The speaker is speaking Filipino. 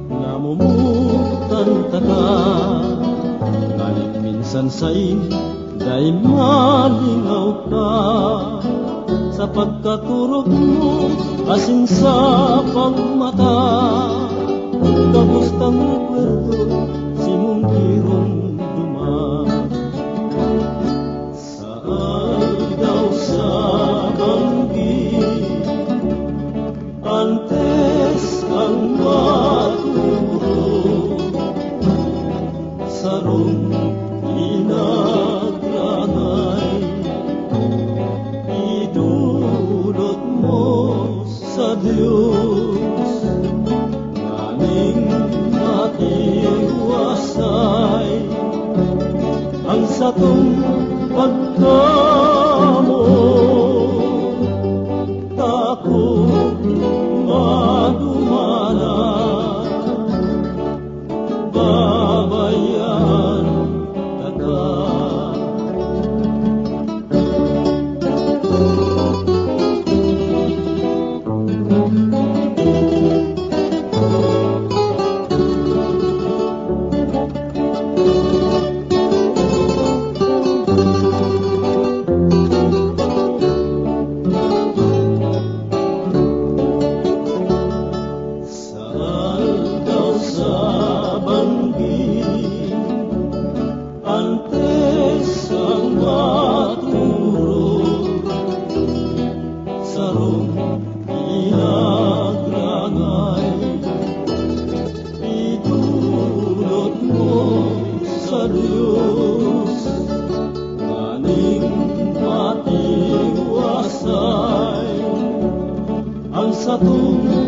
namumutan taka, nganit minsan sa'y day malingaw ka. Sa pagkaturog mo, asin sa pagmata, kapustang pwerto, si mong birong duman. Saan daw sa banggi, antes ang maturo, sarong inagranay, idulot mo sa Diyos, nganing matiwasay ang satong pagkamo. Takot madumana, babayan taka. Antes ang maturo, sarong inagrangay, idulot mo sa Diyos, nganing matiwasay ang satong